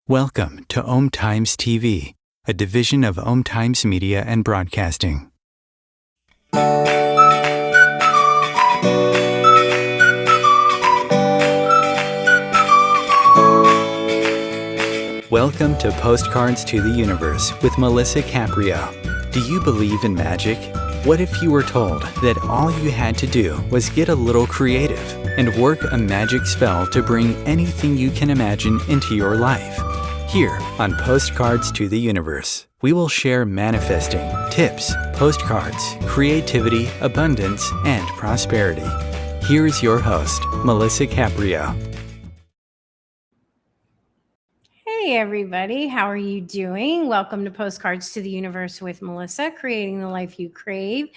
Welcome to Om Times TV, a division of Om Times Media and Broadcasting. Welcome to Postcards to the Universe with Melissa Caprio. Do you believe in magic? What if you were told that all you had to do was get a little creative and work a magic spell to bring anything you can imagine into your life? Here on Postcards to the Universe, we will share manifesting, tips, postcards, creativity, abundance, and prosperity. Here is your host, Melissa Caprio. Hey everybody, how are you doing? Welcome to Postcards to the Universe with Melissa, creating the life you crave.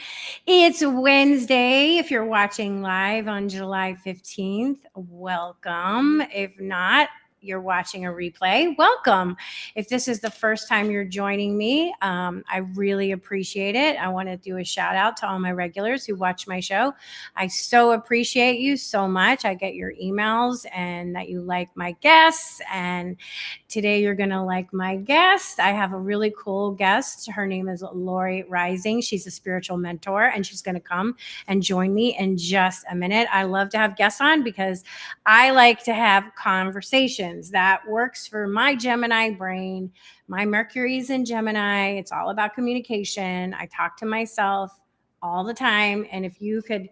It's Wednesday. If you're watching live on July 15th, welcome. If not, you're watching a replay, welcome. If this is the first time you're joining me, I really appreciate it. I want to do a shout out to all my regulars who watch my show. I so appreciate you so much. I get your emails and that you like my guests, and today you're going to like my guest. I have a really cool guest. Her name is Reising. She's a spiritual mentor, and she's going to come and join me in just a minute. I love to have guests on because I like to have conversations. That works for my Gemini brain. My Mercury's in Gemini. It's all about communication. I talk to myself all the time. And if you could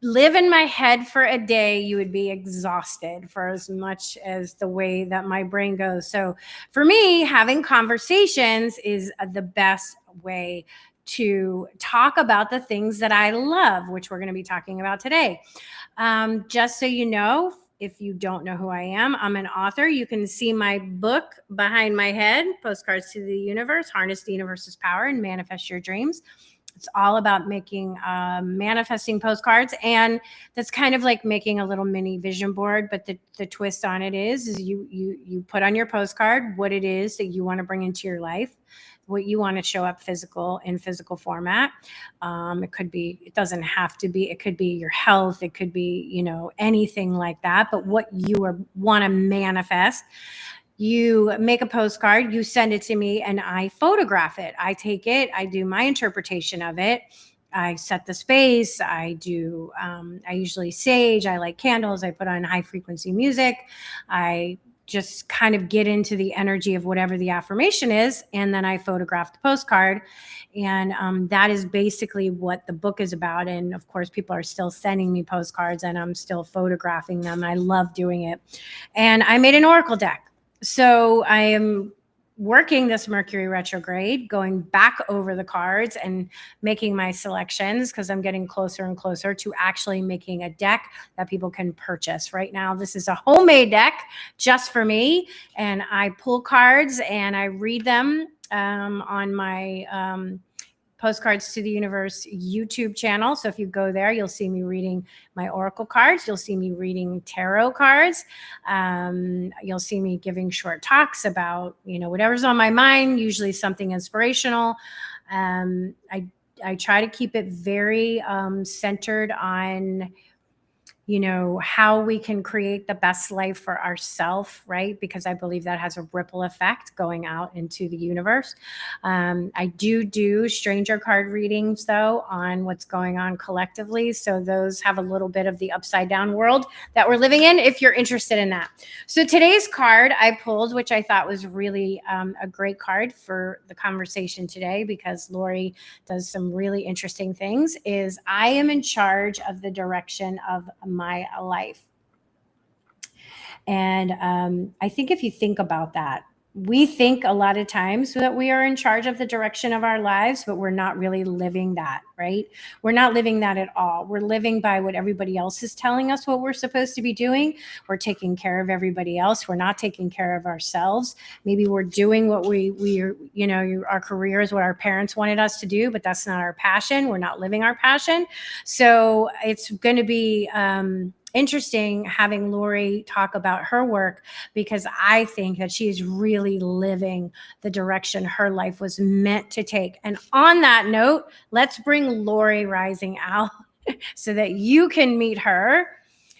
live in my head for a day, you would be exhausted for as much as the way that my brain goes. So for me, having conversations is the best way to talk about the things that I love, which we're going to be talking about today. Just so you know, if you don't know who I am, I'm an author. You can see my book behind my head, Postcards to the Universe, Harness the Universe's Power and Manifest Your Dreams. It's all about making manifesting postcards, and that's kind of like making a little mini vision board. But the twist on it is you put on your postcard what it is that you want to bring into your life, what you want to show up in physical format. It doesn't have to be, it could be your health. It could be, anything like that, but what you want to manifest. You make a postcard, you send it to me, and I photograph it. I take it, I do my interpretation of it. I set the space. I usually sage. I light candles. I put on high frequency music. I just kind of get into the energy of whatever the affirmation is. And then I photograph the postcard. And that is basically what the book is about. And of course, people are still sending me postcards and I'm still photographing them. I love doing it. And I made an oracle deck. So I am working this Mercury retrograde, going back over the cards and making my selections because I'm getting closer and closer to actually making a deck that people can purchase. Right now, this is a homemade deck just for me. And I pull cards and I read them on my Postcards to the Universe YouTube channel. So if you go there, you'll see me reading my oracle cards. You'll see me reading tarot cards. You'll see me giving short talks about, whatever's on my mind, usually something inspirational. I try to keep it very centered on how we can create the best life for ourselves, right? Because I believe that has a ripple effect going out into the universe. I do stranger card readings, though, on what's going on collectively. So those have a little bit of the upside down world that we're living in, if you're interested in that. So today's card I pulled, which I thought was really a great card for the conversation today, because Lori does some really interesting things, is I am in charge of the direction of my life. And I think if you think about that, we think a lot of times that we are in charge of the direction of our lives, but we're not really living that, right? We're not living that at all. We're living by what everybody else is telling us what we're supposed to be doing. We're taking care of everybody else. We're not taking care of ourselves. Maybe we're doing what our career is what our parents wanted us to do, but that's not our passion. We're not living our passion. So it's going to be interesting having Lori talk about her work, because I think that she's really living the direction her life was meant to take. And on that note, let's bring Lori Reising out so that you can meet her.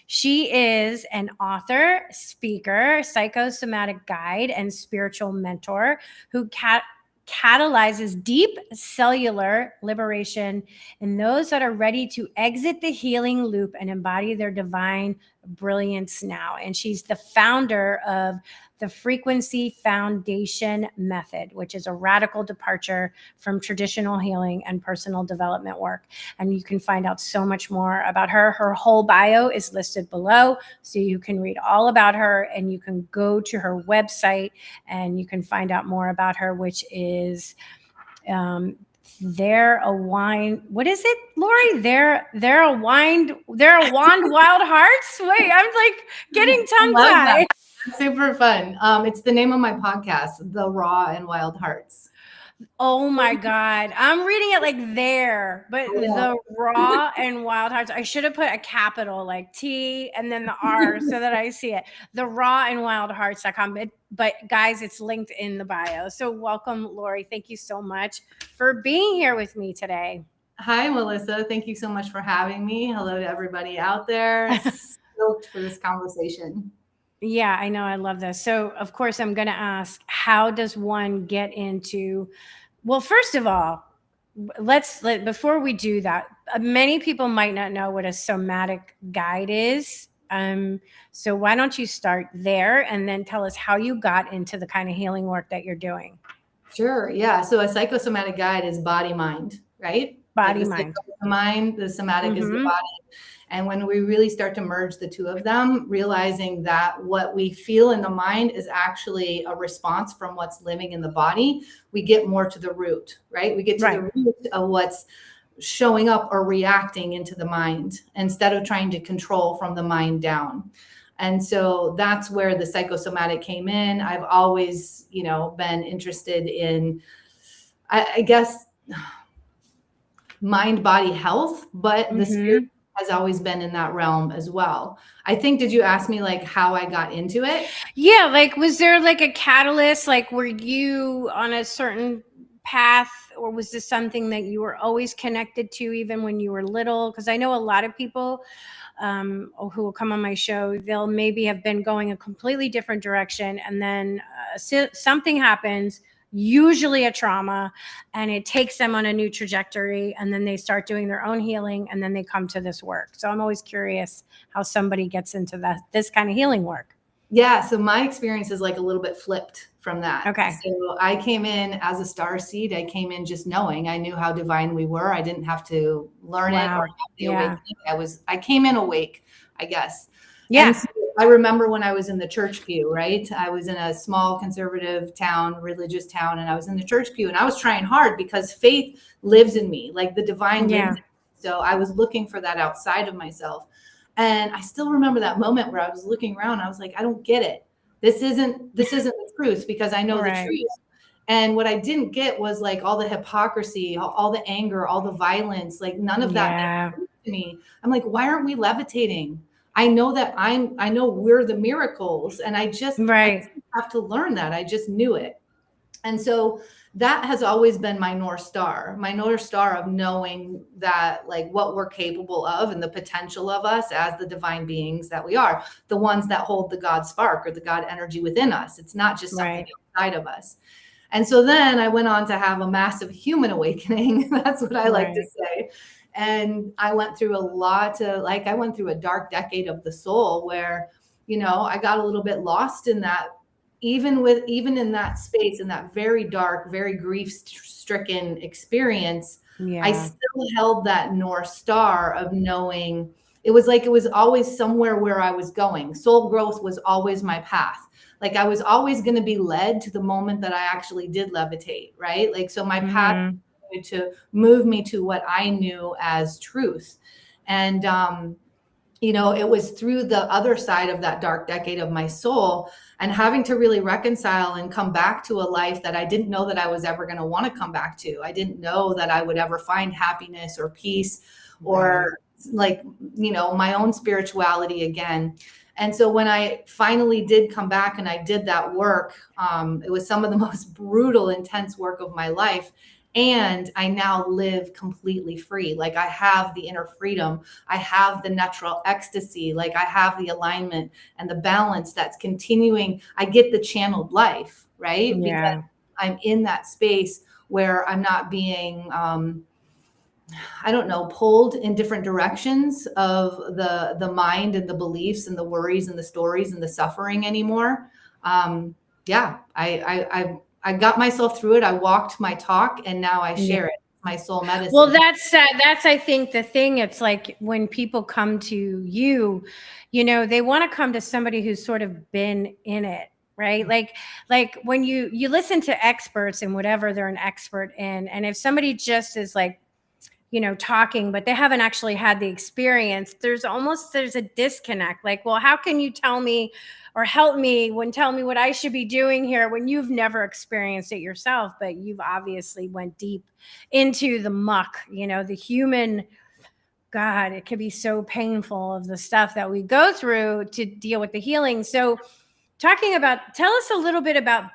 She is an author, speaker, psychosomatic guide, and spiritual mentor who catalyzes deep cellular liberation in those that are ready to exit the healing loop and embody their divine brilliance now. And she's the founder of the Frequency Foundation Method, which is a radical departure from traditional healing and personal development work. And you can find out so much more about her. Her whole bio is listed below, so you can read all about her, and you can go to her website and you can find out more about her, which is they're a wine. What is it, Lori? They're a wand wild hearts. Wait, I'm like getting tongue tied. Super fun. It's the name of my podcast, The Raw and Wild Hearts. Oh my God. I'm reading it like there, but the raw and wild hearts. I should have put a capital like T and then the R so that I see it. The raw and wild hearts.com. But guys, it's linked in the bio. So welcome, Lori. Thank you so much for being here with me today. Hi, Melissa. Thank you so much for having me. Hello to everybody out there. Stoked for this conversation. Yeah, I know. I love this. So, of course, I'm going to ask, how does one get into, well, first of all, before we do that, many people might not know what a somatic guide is. So why don't you start there and then tell us how you got into the kind of healing work that you're doing? Sure. Yeah. So a psychosomatic guide is body mind, right? Body mind. The mind, the somatic is the body. And when we really start to merge the two of them, realizing that what we feel in the mind is actually a response from what's living in the body, we get more to the root, right? We get to the root of what's showing up or reacting into the mind instead of trying to control from the mind down. And so that's where the psychosomatic came in. I've always, been interested in, I guess, mind, body health, but the spirit has always been in that realm as well. I think, did you ask me like how I got into it? Yeah. Like, was there like a catalyst? Like, were you on a certain path, or was this something that you were always connected to even when you were little? Because I know a lot of people who will come on my show, they'll maybe have been going a completely different direction, and then something happens, usually a trauma, and it takes them on a new trajectory, and then they start doing their own healing, and then they come to this work. So I'm always curious how somebody gets into this kind of healing work. Yeah, so my experience is like a little bit flipped from that. Okay. So I came in as a star seed. I came in just knowing. I knew how divine we were. I didn't have to learn it or have the awakening. I came in awake, I guess. Yeah. And so I remember when I was in the church pew, right? I was in a small conservative town, religious town, and I was in the church pew, and I was trying hard because faith lives in me, like the divine lives in me. So I was looking for that outside of myself. And I still remember that moment where I was looking around. I was like, I don't get it. This isn't the truth, because I know the truth. And what I didn't get was like all the hypocrisy, all the anger, all the violence, like none of that to me. I'm like, why aren't we levitating? I know that I know we're the miracles, and I just I have to learn that. I just knew it. And so that has always been my North Star of knowing that like what we're capable of and the potential of us as the divine beings that we are, the ones that hold the God spark or the God energy within us. It's not just something outside of us. And so then I went on to have a massive human awakening. That's what I like to say. And I went through I went through a dark decade of the soul where, I got a little bit lost in that. Even in that space, in that very dark, very grief-stricken experience, I still held that North Star of knowing it was always somewhere where I was going. Soul growth was always my path. Like I was always going to be led to the moment that I actually did levitate, right? Like, so my path to move me to what I knew as truth. And, it was through the other side of that dark decade of my soul and having to really reconcile and come back to a life that I didn't know that I was ever going to want to come back to. I didn't know that I would ever find happiness or peace or my own spirituality again. And so when I finally did come back and I did that work, it was some of the most brutal, intense work of my life. And I now live completely free. Like I have the inner freedom. I have the natural ecstasy. Like I have the alignment and the balance that's continuing. I get the channeled life, right? Yeah. Because I'm in that space where I'm not being, I don't know, pulled in different directions of the mind and the beliefs and the worries and the stories and the suffering anymore. Yeah, I got myself through it. I walked my talk, and now I share it. My soul medicine. Well, that's I think the thing. It's like when people come to you, they want to come to somebody who's sort of been in it, right? Like when you listen to experts in whatever they're an expert in, and if somebody just is like, talking, but they haven't actually had the experience, there's a disconnect. Like, well, how can you tell me or help me tell me what I should be doing here when you've never experienced it yourself, but you've obviously went deep into the muck, the human, God, it can be so painful of the stuff that we go through to deal with the healing. So tell us a little bit about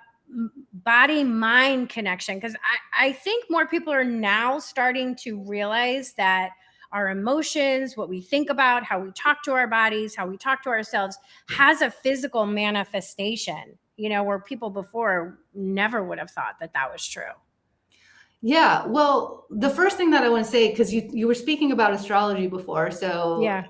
body mind connection, because I think more people are now starting to realize that our emotions, what we think about, how we talk to our bodies, how we talk to ourselves, has a physical manifestation, where people before never would have thought that was true. Yeah, well, the first thing that I want to say, because you were speaking about astrology before, so Yeah.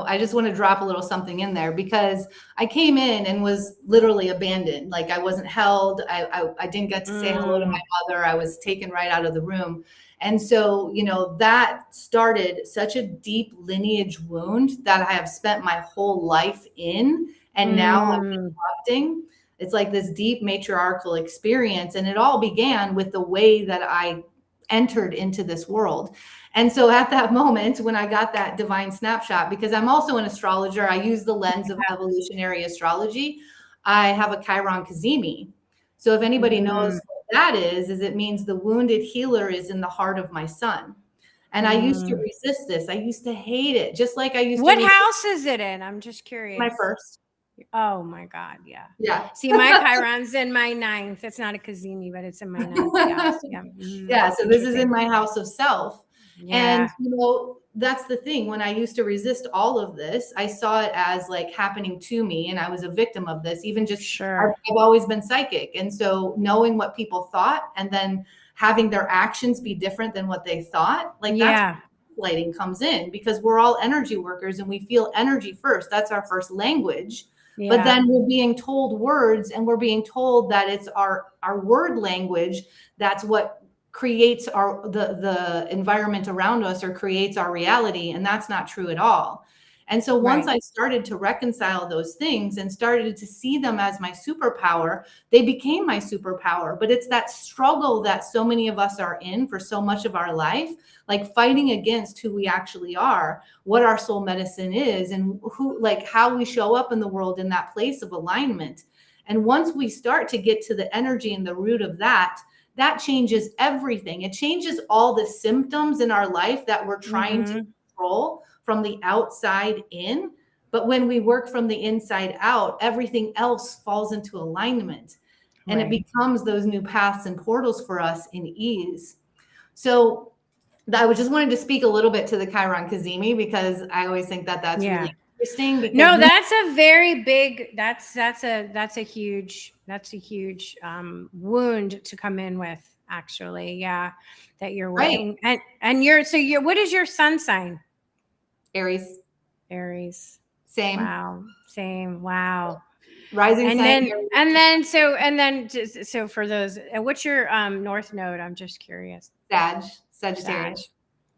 I just want to drop a little something in there, because I came in and was literally abandoned. Like I wasn't held. I didn't get to say hello to my mother. I was taken right out of the room. And so, that started such a deep lineage wound that I have spent my whole life in. And now I'm reflecting. It's like this deep matriarchal experience. And it all began with the way that I entered into this world. And so at that moment, when I got that divine snapshot, because I'm also an astrologer, I use the lens of evolutionary astrology. I have a Chiron Kazemi. So if anybody knows what that is it means the wounded healer is in the heart of my son. And I used to resist this. I used to hate it. Just like I used to. What house is it in? I'm just curious. My first. Oh my God. Yeah. Yeah. See, my Chiron's in my 9th. It's not a Kazemi, but it's in my 9th house. Yeah. Yeah. So this is in my house of self. Yeah. And, that's the thing. When I used to resist all of this, I saw it as like happening to me. And I was a victim of this, even just, sure. I've always been psychic. And so knowing what people thought and then having their actions be different than what they thought, like that's where lighting comes in, because we're all energy workers and we feel energy first. That's our first language. Yeah. But then we're being told words, and we're being told that it's our word language. That's what creates the environment around us, or creates our reality. And that's not true at all. And so once I started to reconcile those things and started to see them as my superpower, they became my superpower. But it's that struggle that so many of us are in for so much of our life, like fighting against who we actually are, what our soul medicine is, and how we show up in the world in that place of alignment. And once we start to get to the energy and the root of that changes everything. It changes all the symptoms in our life that we're trying to control from the outside in. But when we work from the inside out, everything else falls into alignment, and it becomes those new paths and portals for us in ease. So I just wanted to speak a little bit to the Chiron Kazemi, because I always think that that's really interesting. No, that's a very big, that's a huge wound to come in with, actually. Yeah. That you're working. And you're what is your sun sign? Aries. Same. Wow. Same. Wow. Rising sign. And then so for those, what's your north node? I'm just curious. Sagittarius.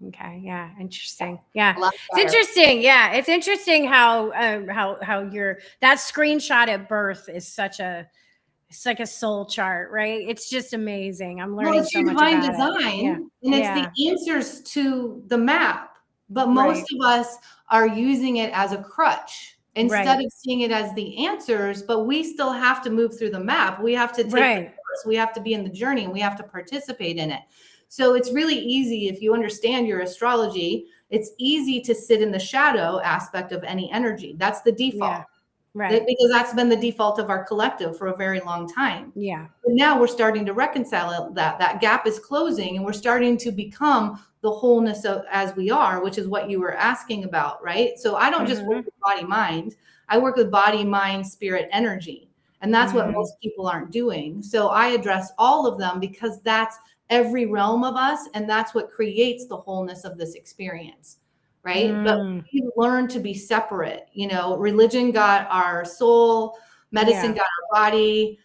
Okay. Yeah. Interesting. Yeah. It's interesting. Yeah. It's interesting how that screenshot at birth is it's like a soul chart, right? It's just amazing. I'm learning so much about divine design, it. Yeah. And it's the answers to the map. But most of us are using it as a crutch instead of seeing it as the answers. But we still have to move through the map. We have to take the course. We have to be in the journey, and we have to participate in it. So it's really easy, if you understand your astrology, it's easy to sit in the shadow aspect of any energy. That's the default. Right. Because that's been the default of our collective for a very long time. Yeah. But now we're starting to reconcile that gap is closing, and we're starting to become the wholeness of as we are, which is what you were asking about, right? So I don't just work with body mind. I work with body, mind, spirit, energy. And that's what most people aren't doing. So I address all of them because that's every realm of us, and that's what creates the wholeness of this experience, right? But we learn to be separate. You know, religion got our soul, medicine got our body,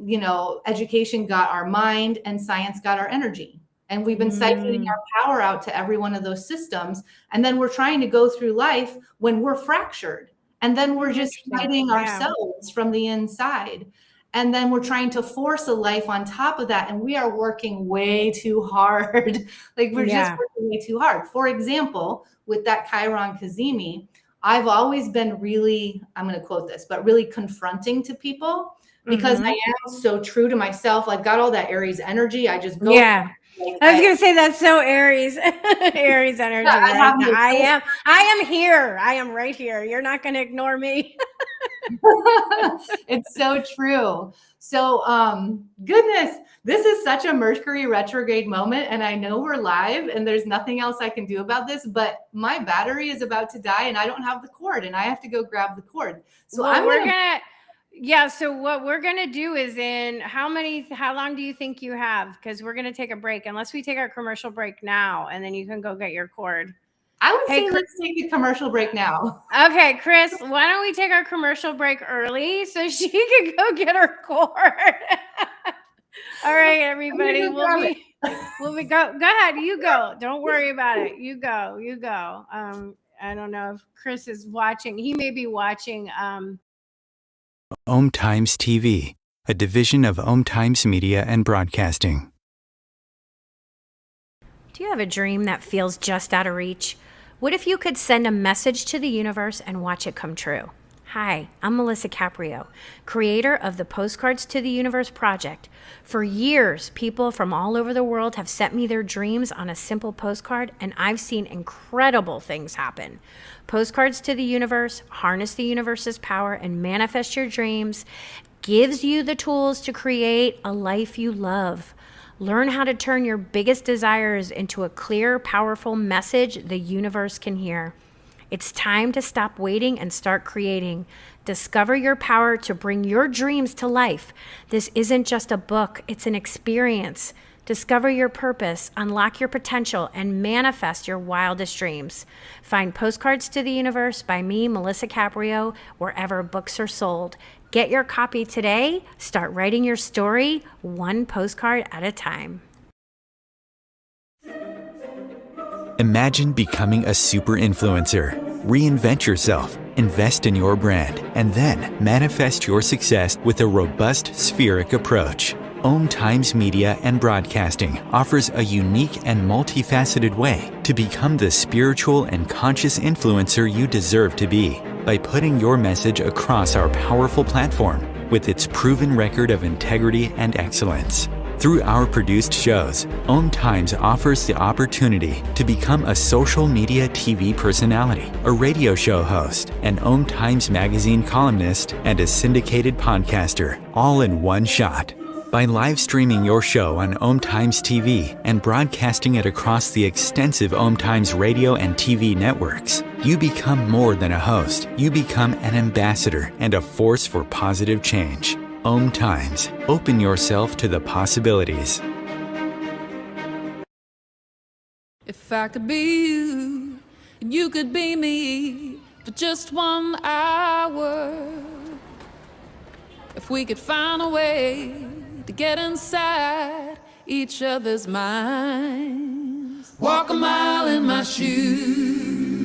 you know, education got our mind, and science got our energy. And we've been siphoning our power out to every one of those systems. And then we're trying to go through life when we're fractured. And then we're just fighting ourselves from the inside. And then we're trying to force a life on top of that. And we are working way too hard. Like we're just working way too hard. For example, with that Chiron Kazemi, I've always been really, I'm going to quote this, but really confronting to people because I am so true to myself. I've got all that Aries energy. I just go. Yeah. I was going to say that's so Aries, Aries energy. I am here. I am right here. You're not going to ignore me. It's so true. So, goodness, this is such a Mercury retrograde moment. And I know we're live and there's nothing else I can do about this, but my battery is about to die and I don't have the cord and I have to go grab the cord. So so what we're going to do is how long do you think you have? Because we're going to take a break unless we take our commercial break now and then you can go get your cord. I would say let's take a commercial break now. Okay, Chris, why don't we take our commercial break early so she can go get her cord? All right, everybody. We'll be go ahead, you go. Don't worry about it. You go. I don't know if Chris is watching. He may be watching Om Times TV, a division of Om Times Media and Broadcasting. Do you have a dream that feels just out of reach? What if you could send a message to the universe and watch it come true? Hi, I'm Melissa Caprio, creator of the Postcards to the Universe project. For years, people from all over the world have sent me their dreams on a simple postcard, and I've seen incredible things happen. Postcards to the Universe, harness the universe's power and manifest your dreams, gives you the tools to create a life you love. Learn how to turn your biggest desires into a clear, powerful message the universe can hear. It's time to stop waiting and start creating. Discover your power to bring your dreams to life. This isn't just a book, it's an experience. Discover your purpose, unlock your potential, and manifest your wildest dreams. Find Postcards to the Universe by me, Melissa Caprio, wherever books are sold. Get your copy today. Start writing your story one postcard at a time. Imagine becoming a super influencer. Reinvent yourself, invest in your brand, and then manifest your success with a robust spheric approach. Om Times Media and Broadcasting offers a unique and multifaceted way to become the spiritual and conscious influencer you deserve to be by putting your message across our powerful platform with its proven record of integrity and excellence. Through our produced shows, Om Times offers the opportunity to become a social media TV personality, a radio show host, an Om Times magazine columnist, and a syndicated podcaster, all in one shot. By live streaming your show on Om Times TV and broadcasting it across the extensive Om Times radio and TV networks, you become more than a host. You become an ambassador and a force for positive change. Om Times. Open yourself to the possibilities. If I could be you, and you could be me for just 1 hour. If we could find a way to get inside each other's minds. Walk a mile in my shoes.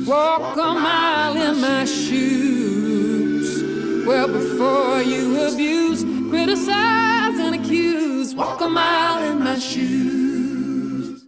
Walk a mile in my shoes. Well, before you abuse, criticize, and accuse. Walk a mile in my shoes.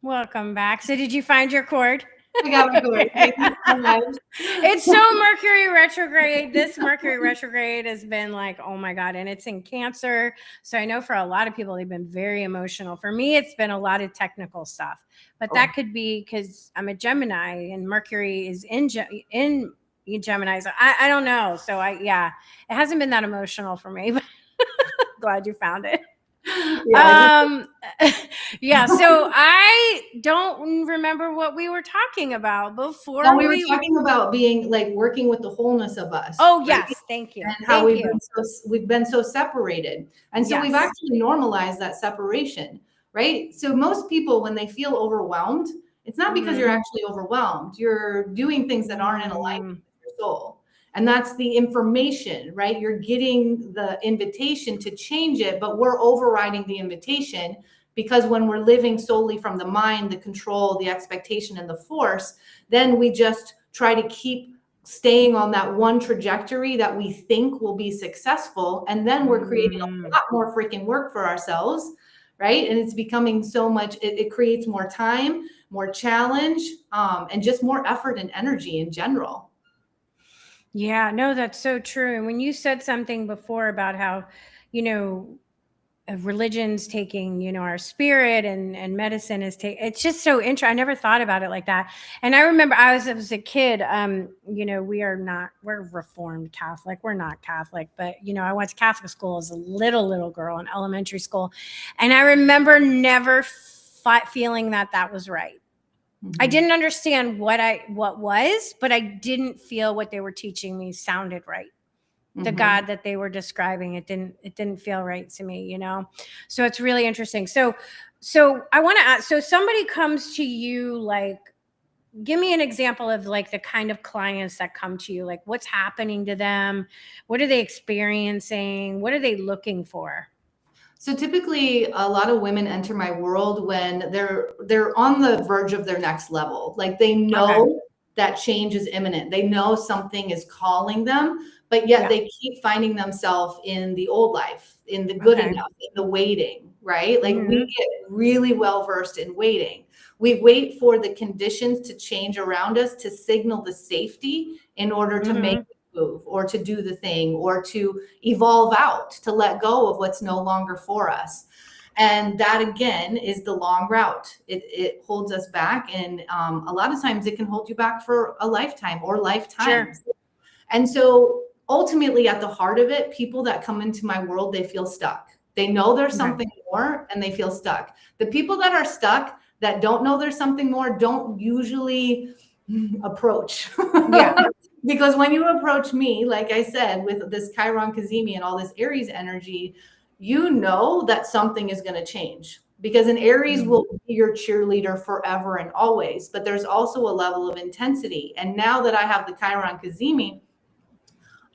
Welcome back. So did you find your cord? I got my gourd. Thank you so much. It's so Mercury retrograde. This Mercury retrograde has been like, oh my God. And it's in Cancer. So I know for a lot of people, they've been very emotional. For me, it's been a lot of technical stuff. But that could be because I'm a Gemini and Mercury is in Gemini. So I don't know. So it hasn't been that emotional for me, but glad you found it. Yeah, so I don't remember what we were talking about before. No, we were talking about being like working with the wholeness of us. Oh, yes. Right? Thank you. And how we've been so separated. And so we've actually normalized that separation, right? So most people, when they feel overwhelmed, it's not because you're actually overwhelmed. You're doing things that aren't in alignment with your soul. And that's the information, right? You're getting the invitation to change it, but we're overriding the invitation because when we're living solely from the mind, the control, the expectation, and the force, then we just try to keep staying on that one trajectory that we think will be successful. And then we're creating a lot more freaking work for ourselves, right? And it's becoming so much, it creates more time, more challenge, and just more effort and energy in general. Yeah, no, that's so true. And when you said something before about how, religion's taking, our spirit and medicine is taking, it's just so interesting. I never thought about it like that. And I remember I was a kid, we're Reformed Catholic. We're not Catholic, but, I went to Catholic school as a little girl in elementary school. And I remember never feeling that was right. I didn't understand what was, but I didn't feel what they were teaching me sounded right. The God that they were describing, it didn't feel right to me, So it's really interesting. So I want to ask, so somebody comes to you, like, give me an example of like the kind of clients that come to you, like what's happening to them? What are they experiencing? What are they looking for? So typically a lot of women enter my world when they're on the verge of their next level. Like they know that change is imminent. They know something is calling them, but yet they keep finding themselves in the old life, in the good enough, in the waiting, right? Like we get really well versed in waiting. We wait for the conditions to change around us to signal the safety in order to make move or to do the thing or to evolve out, to let go of what's no longer for us. And that again is the long route. It holds us back. And a lot of times it can hold you back for a lifetime or lifetimes. Sure. And so ultimately at the heart of it, people that come into my world, they feel stuck. They know there's something more and they feel stuck. The people that are stuck that don't know there's something more don't usually approach. Because when you approach me, like I said, with this Chiron Kazemi and all this Aries energy, you know that something is going to change because an Aries will be your cheerleader forever and always. But there's also a level of intensity. And now that I have the Chiron Kazemi,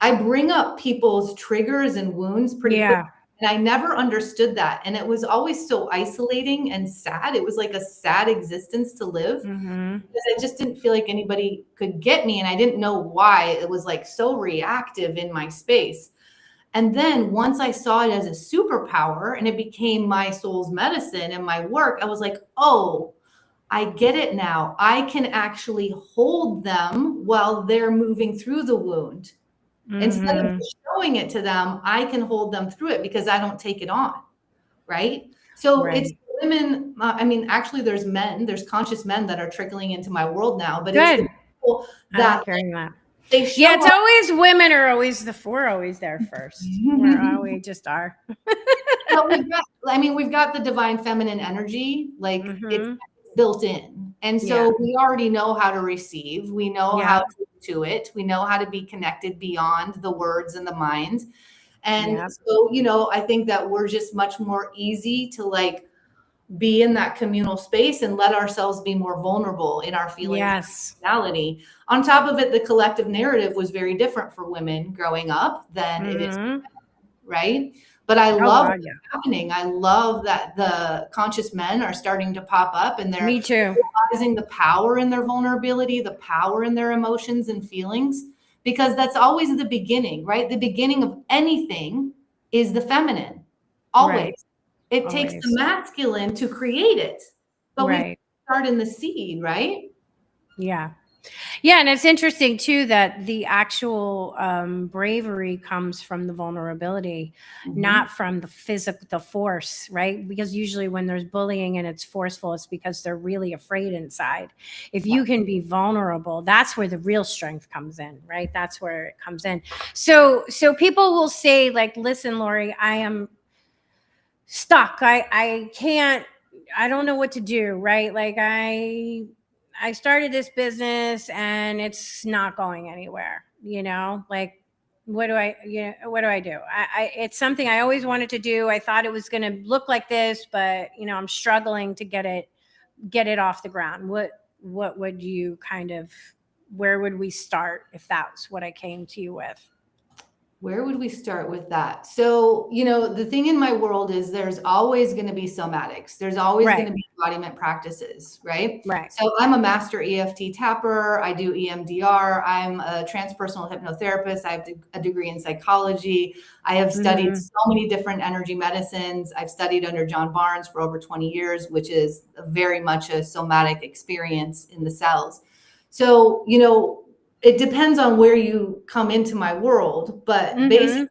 I bring up people's triggers and wounds pretty quick. And I never understood that. And it was always so isolating and sad. It was like a sad existence to live because I just didn't feel like anybody could get me. And I didn't know why it was like so reactive in my space. And then once I saw it as a superpower and it became my soul's medicine and my work, I was like, oh, I get it now. I can actually hold them while they're moving through the wound. Instead of showing it to them, I can hold them through it because I don't take it on. Right. So it's women. Actually, there's men, there's conscious men that are trickling into my world now. But it's the people that they show it's up. Always women are always we're always there first. We just are. Well, we've got the divine feminine energy, like it's built in. And so we already know how to receive. We know how to it. We know how to be connected beyond the words and the mind. And so, I think that we're just much more easy to like be in that communal space and let ourselves be more vulnerable in our feelings and personality. On top of it, the collective narrative was very different for women growing up than it is for men, right? But I love what's happening. I love that the conscious men are starting to pop up and they're realizing the power in their vulnerability, the power in their emotions and feelings, because that's always the beginning, right? The beginning of anything is the feminine. Always. It takes the masculine to create it. But we start in the seed, right? Yeah. Yeah, and it's interesting too that the actual bravery comes from the vulnerability, not from the force, right? Because usually when there's bullying and it's forceful, it's because they're really afraid inside. If you can be vulnerable, that's where the real strength comes in, right? That's where it comes in. So people will say, like, listen, Lori, I am stuck. I can't, I don't know what to do, right? Like I started this business and it's not going anywhere, like what do I do? It's something I always wanted to do. I thought it was going to look like this, but I'm struggling to get it off the ground. What would you where would we start if that's what I came to you with? Where would we start with that? So, the thing in my world is there's always going to be somatics. There's always going to be embodiment practices, right? Right. So I'm a master EFT tapper. I do EMDR. I'm a transpersonal hypnotherapist. I have a degree in psychology. I have studied so many different energy medicines. I've studied under John Barnes for over 20 years, which is very much a somatic experience in the cells. So, it depends on where you come into my world, but basically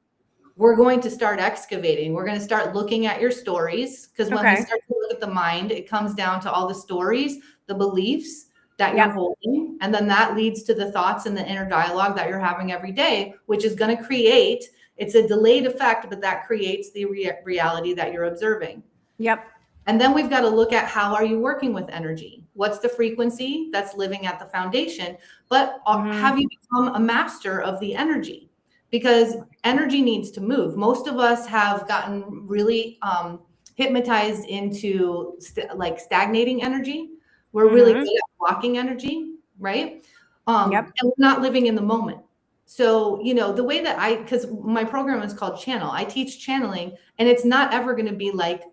we're going to start excavating. We're going to start looking at your stories, because when we start to look at the mind, it comes down to all the stories, the beliefs that you're holding. And then that leads to the thoughts and the inner dialogue that you're having every day, which is going to create, it's a delayed effect, but that creates the reality that you're observing. Yep. And then we've got to look at how are you working with energy? What's the frequency that's living at the foundation? But have you become a master of the energy? Because energy needs to move. Most of us have gotten really hypnotized into stagnating energy. We're really good at blocking energy, right? And we're not living in the moment. So, the way that because my program is called Channel, I teach channeling, and it's not ever going to be like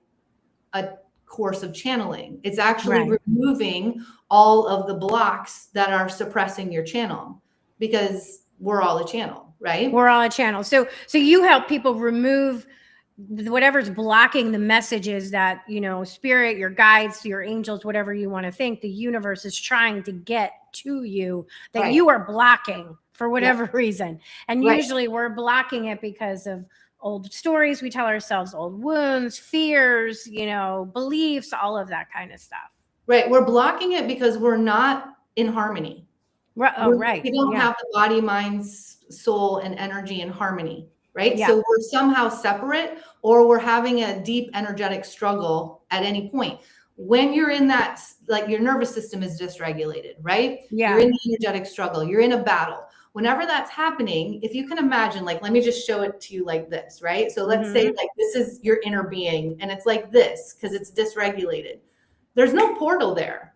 a course of channeling. It's actually removing all of the blocks that are suppressing your channel, because we're all a channel, right? We're all a channel. So you help people remove whatever's blocking the messages that, spirit, your guides, your angels, whatever you want to think, the universe is trying to get to you, that you are blocking for whatever reason. And usually we're blocking it because of old stories we tell ourselves, old wounds, fears, beliefs, all of that kind of stuff. Right. We're blocking it because we're not in harmony. Right. We don't have the body, mind, soul, and energy in harmony. Right. Yeah. So we're somehow separate, or we're having a deep energetic struggle at any point. When you're in that, like, your nervous system is dysregulated, right? Yeah. You're in the energetic struggle. You're in a battle. Whenever that's happening, if you can imagine, like, let me just show it to you like this, right? So let's say like this is your inner being, and it's like this because it's dysregulated. There's no portal there.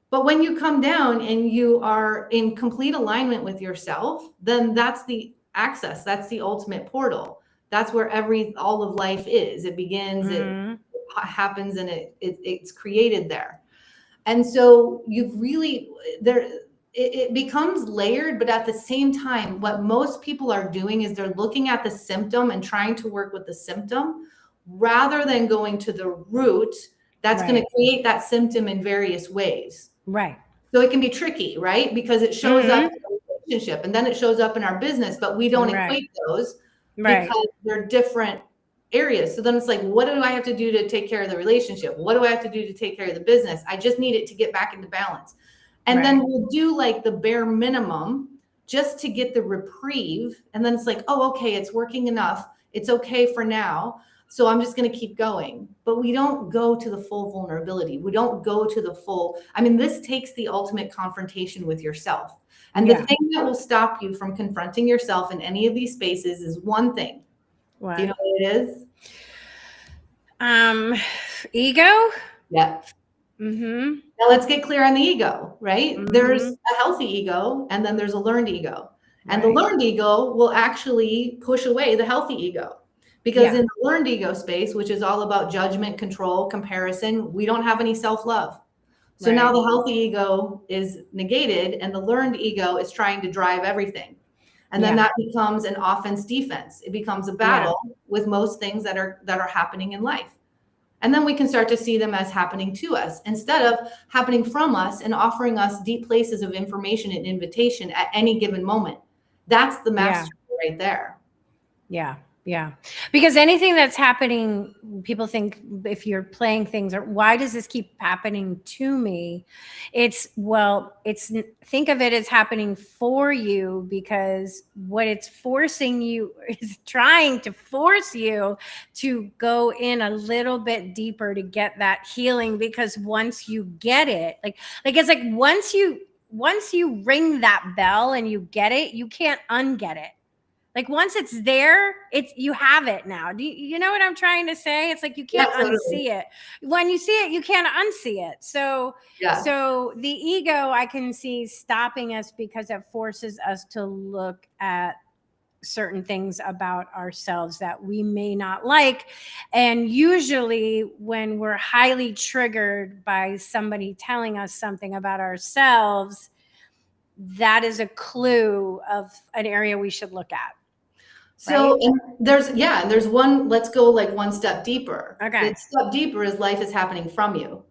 But when you come down and you are in complete alignment with yourself, then that's the access. That's the ultimate portal. That's where all of life is. It begins, it happens, and it's created there. And so you've really it becomes layered, but at the same time, what most people are doing is they're looking at the symptom and trying to work with the symptom rather than going to the root that's going to create that symptom in various ways. Right. So it can be tricky, right? Because it shows up in a relationship, and then it shows up in our business, but we don't equate those because they're different areas. So then it's like, what do I have to do to take care of the relationship? What do I have to do to take care of the business? I just need it to get back into balance. And then we'll do like the bare minimum just to get the reprieve. And then it's like, oh, okay, it's working enough. It's okay for now. So I'm just going to keep going. But we don't go to the full vulnerability. We don't go to the full, this takes the ultimate confrontation with yourself. And the thing that will stop you from confronting yourself in any of these spaces is one thing. What? Do you know what it is? Ego? Yeah. Now let's get clear on the ego, right? There's a healthy ego, and then there's a learned ego. And the learned ego will actually push away the healthy ego. Because in the learned ego space, which is all about judgment, control, comparison, we don't have any self-love. So now the healthy ego is negated, and the learned ego is trying to drive everything. And then that becomes an offense defense. It becomes a battle with most things that are happening in life. And then we can start to see them as happening to us instead of happening from us and offering us deep places of information and invitation at any given moment. That's the mastery right there. Yeah. Yeah. Because anything that's happening, people think if you're playing things, or why does this keep happening to me? Think of it as happening for you, because what it's forcing you is trying to force you to go in a little bit deeper to get that healing. Because once you get it, it's like once you ring that bell and you get it, you can't unget it. Like once it's there, you have it now. Do you know what I'm trying to say? It's like you can't unsee it. When you see it, you can't unsee it. So the ego, I can see stopping us because it forces us to look at certain things about ourselves that we may not like. And usually when we're highly triggered by somebody telling us something about ourselves, that is a clue of an area we should look at. So there's one, let's go like one step deeper. Okay. The step deeper is life is happening from you.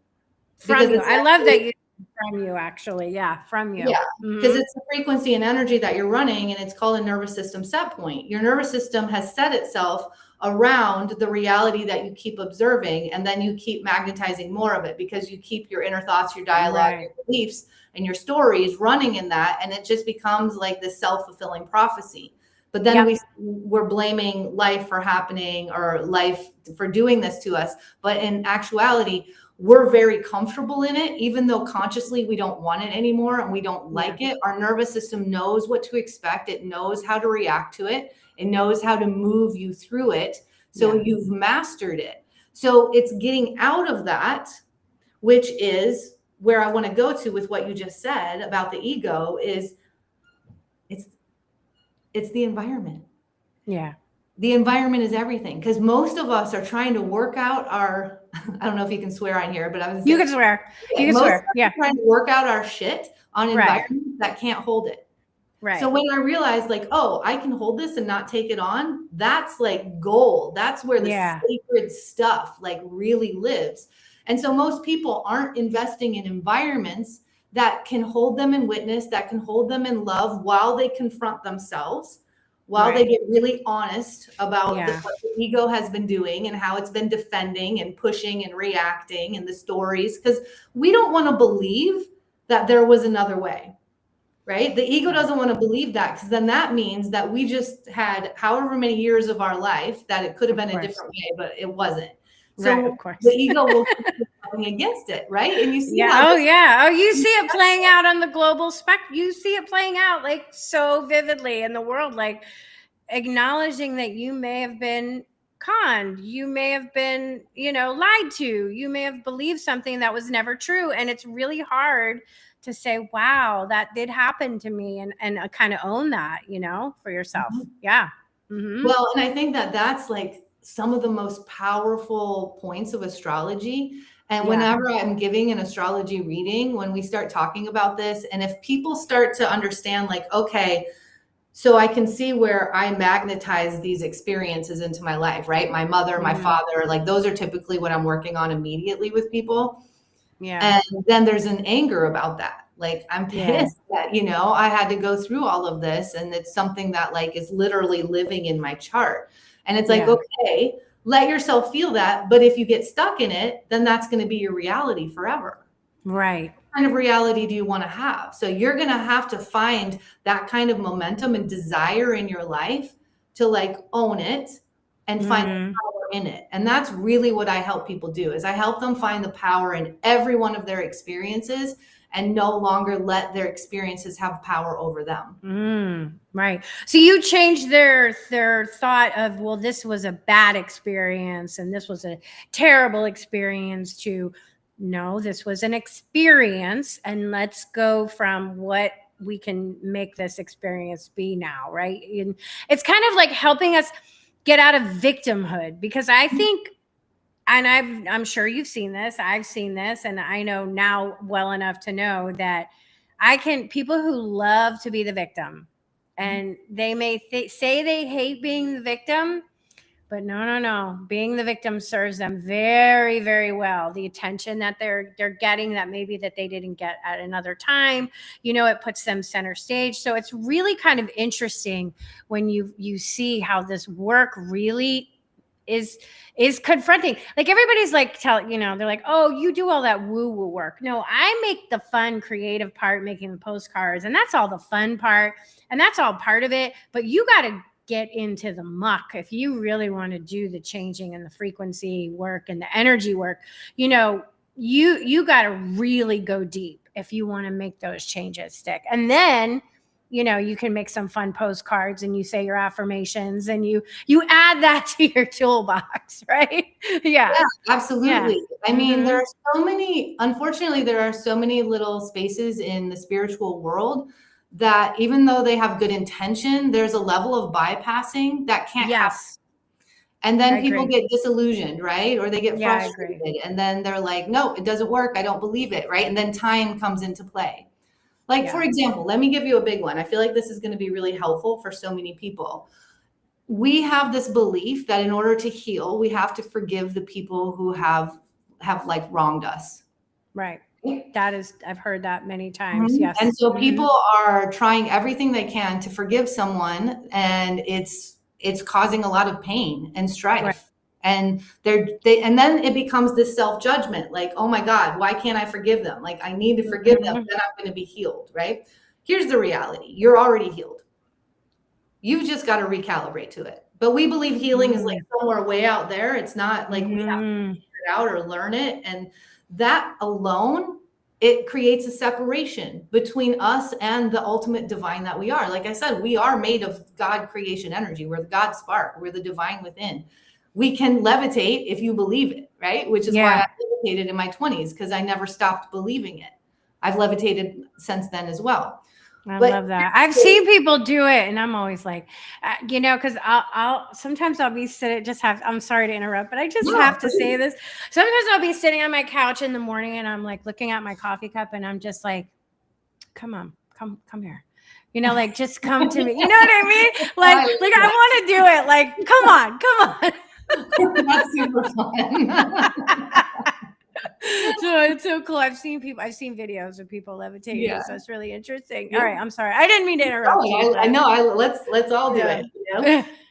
From you. I love that you from you, actually. Yeah, from you. Yeah, because it's the frequency and energy that you're running, and it's called a nervous system set point. Your nervous system has set itself around the reality that you keep observing, and then you keep magnetizing more of it because you keep your inner thoughts, your dialogue, your beliefs, and your stories running in that, and it just becomes like this self-fulfilling prophecy. But then we're blaming life for happening or life for doing this to us. But in actuality, we're very comfortable in it, even though consciously we don't want it anymore and we don't like it. Our nervous system knows what to expect. It knows how to react to it. It knows how to move you through it. So you've mastered it. So it's getting out of that, which is where I want to go to with what you just said about the ego is it's the environment. Yeah. The environment is everything, because most of us are trying to work out our, I don't know if you can swear on here, but I was You can swear. You can swear. Yeah. Trying to work out our shit on environments that can't hold it. Right. So when I realized like, oh, I can hold this and not take it on, that's like gold. That's where the sacred stuff like really lives. And so most people aren't investing in environments that can hold them in witness, that can hold them in love while they confront themselves, while they get really honest about what the ego has been doing and how it's been defending and pushing and reacting and the stories. Because we don't want to believe that there was another way, right? The ego doesn't want to believe that, because then that means that we just had however many years of our life that it could have been a different way, but it wasn't. So the ego will keep going against it, right? And you see you see it playing out on the global spectrum. You see it playing out like so vividly in the world, like acknowledging that you may have been conned, you may have been, lied to, you may have believed something that was never true. And it's really hard to say, wow, that did happen to me, and kind of own that, for yourself. Yeah. Well, and I think that that's like some of the most powerful points of astrology. And whenever I'm giving an astrology reading, when we start talking about this, and if people start to understand like, okay, so I can see where I magnetize these experiences into my life, right? My mother, my father, like those are typically what I'm working on immediately with people. Yeah. And then there's an anger about that. Like I'm pissed that, I had to go through all of this, and it's something that like is literally living in my chart. And it's like, okay, let yourself feel that. But if you get stuck in it, then that's going to be your reality forever. Right. What kind of reality do you want to have? So you're going to have to find that kind of momentum and desire in your life to like own it and find the power in it. And that's really what I help people do, is I help them find the power in every one of their experiences and no longer let their experiences have power over them. Right. So you changed their thought of, well, this was a bad experience and this was a terrible experience, to no, this was an experience, and let's go from what we can make this experience be now, right? And it's kind of like helping us get out of victimhood, because I think, and I'm sure you've seen this, I've seen this, and I know now well enough to know that people who love to be the victim, and they may say they hate being the victim, But no. Being the victim serves them very, very well. The attention that they're getting that maybe that they didn't get at another time, it puts them center stage. So it's really kind of interesting when you see how this work really is confronting. Like everybody's like they're like, oh, you do all that woo-woo work. No, I make the fun creative part, making the postcards, and that's all the fun part, and that's all part of it. But you got to get into the muck if you really want to do the changing and the frequency work and the energy work. You got to really go deep if you want to make those changes stick. And then you can make some fun postcards and you say your affirmations and you add that to your toolbox, right? Yeah, absolutely. Yeah. I mean, there are unfortunately, there are so many little spaces in the spiritual world that even though they have good intention, there's a level of bypassing that can't happen. And then people get disillusioned, right? Or they get frustrated. And then they're like, no, it doesn't work. I don't believe it, right? And then time comes into play. Like, for example, let me give you a big one. I feel like this is going to be really helpful for so many people. We have this belief that in order to heal, we have to forgive the people who have like wronged us. Right. I've heard that many times. Yes. And so people are trying everything they can to forgive someone, and it's causing a lot of pain and strife. Right. And and then it becomes this self-judgment, like, oh my God, why can't I forgive them? Like, I need to forgive them, then I'm going to be healed, right? Here's the reality. You're already healed. You've just got to recalibrate to it. But we believe healing is like somewhere way out there. It's not like we have to figure it out or learn it. And that alone, it creates a separation between us and the ultimate divine that we are. Like I said, we are made of God creation energy. We're the God spark. We're the divine within. We can levitate if you believe it, right? Which is why I levitated in my 20s, because I never stopped believing it. I've levitated since then as well. I love that. I've seen people do it, and I'm always like, because sometimes I'll be sitting, I'm sorry to interrupt, but I just have to say this. Sometimes I'll be sitting on my couch in the morning and I'm like looking at my coffee cup and I'm just like, come on, come here. Like, just come to me. You know what I mean? Like I want to do it. Like, come on. That's super fun. So it's so cool. I've seen videos of people levitating. So it's really interesting. All right, I'm sorry. I didn't mean to interrupt you. I know. Let's all do it.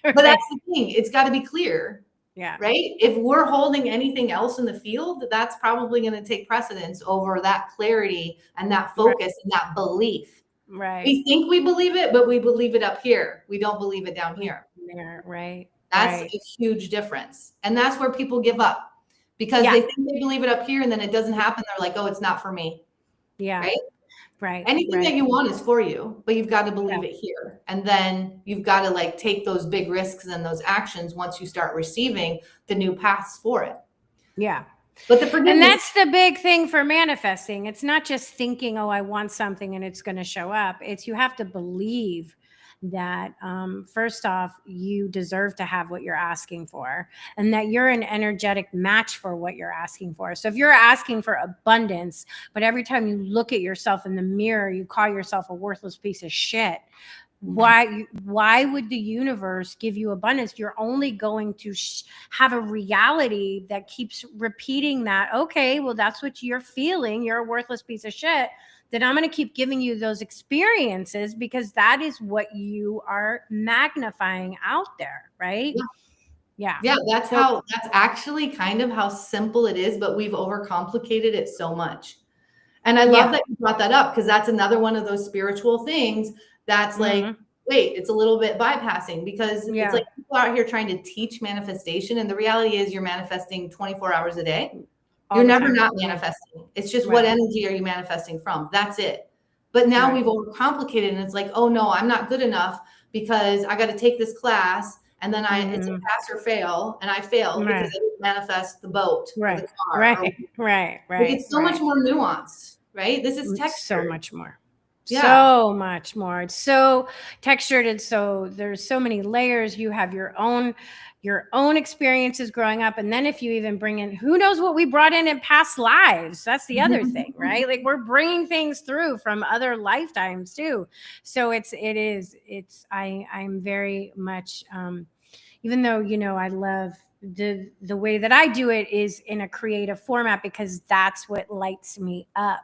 But that's the thing. It's got to be clear. Yeah. Right. If we're holding anything else in the field, that's probably going to take precedence over that clarity and that focus and that belief. Right. We think we believe it, but we believe it up here. We don't believe it down here. Right. That's a huge difference. And that's where people give up. Because they think they believe it up here and then it doesn't happen. They're like, oh, it's not for me. Yeah. Right. Anything that you want is for you, but you've got to believe it here. And then you've got to like take those big risks and those actions once you start receiving the new paths for it. Yeah. But and that's the big thing for manifesting. It's not just thinking, oh, I want something and it's going to show up. It's you have to believe that first off, you deserve to have what you're asking for and that you're an energetic match for what you're asking for. So if you're asking for abundance, but every time you look at yourself in the mirror, you call yourself a worthless piece of shit, why would the universe give you abundance? You're only going to have a reality that keeps repeating that. Okay, well, that's what you're feeling. You're a worthless piece of shit. Then I'm going to keep giving you those experiences because that is what you are magnifying out there, right? Yeah. That's actually kind of how simple it is, but we've overcomplicated it so much. And I love that you brought that up because that's another one of those spiritual things that's like, wait, it's a little bit bypassing because it's like people out here trying to teach manifestation. And the reality is you're manifesting 24 hours a day. You're never not manifesting. It's just what energy are you manifesting from? That's it. But now we've overcomplicated and it's like, oh no, I'm not good enough because I got to take this class and then it's a pass or fail and I failed because I didn't manifest the boat or the car. Right. It's so much more nuanced, right? This is texture. So much more. So much more. It's so textured. And so there's so many layers. You have your own experiences growing up. And then if you even bring in, who knows what we brought in past lives, that's the other thing, right? Like we're bringing things through from other lifetimes too. So I'm very much, even though, I love the way that I do it is in a creative format because that's what lights me up.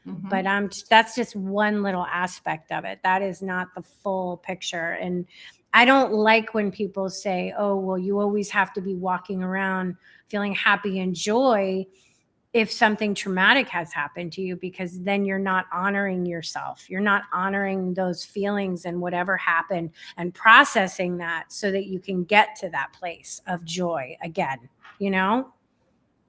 Mhm. But that's just one little aspect of it. That is not the full picture. And I don't like when people say, oh, well, you always have to be walking around feeling happy and joy if something traumatic has happened to you, because then you're not honoring yourself. You're not honoring those feelings and whatever happened and processing that so that you can get to that place of joy again,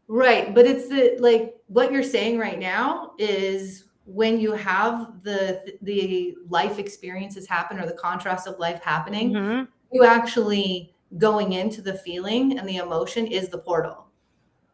Right. But it's like what you're saying right now is when you have the life experiences happen or the contrast of life happening, Mhm. you actually going into the feeling and the emotion is the portal.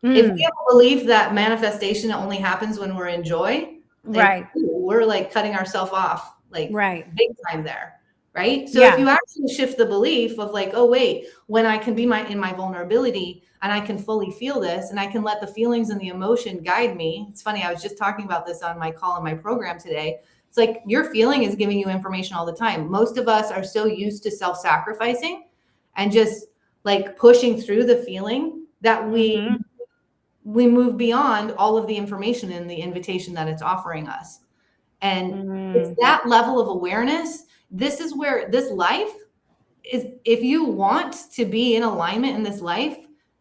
If we Mm. have a belief that manifestation only happens when we're in joy, then Right. we're like cutting ourselves off like Right. big time there. Right. So Yeah. if you actually shift the belief of like, oh, wait, when I can be in my vulnerability and I can fully feel this and I can let the feelings and the emotion guide me. It's funny. I was just talking about this on my call in my program today. It's like your feeling is giving you information all the time. Most of us are so used to self-sacrificing and just like pushing through the feeling that we move beyond all of the information and the invitation that it's offering us. And it's that level of awareness. This is where this life is. If you want to be in alignment in this life,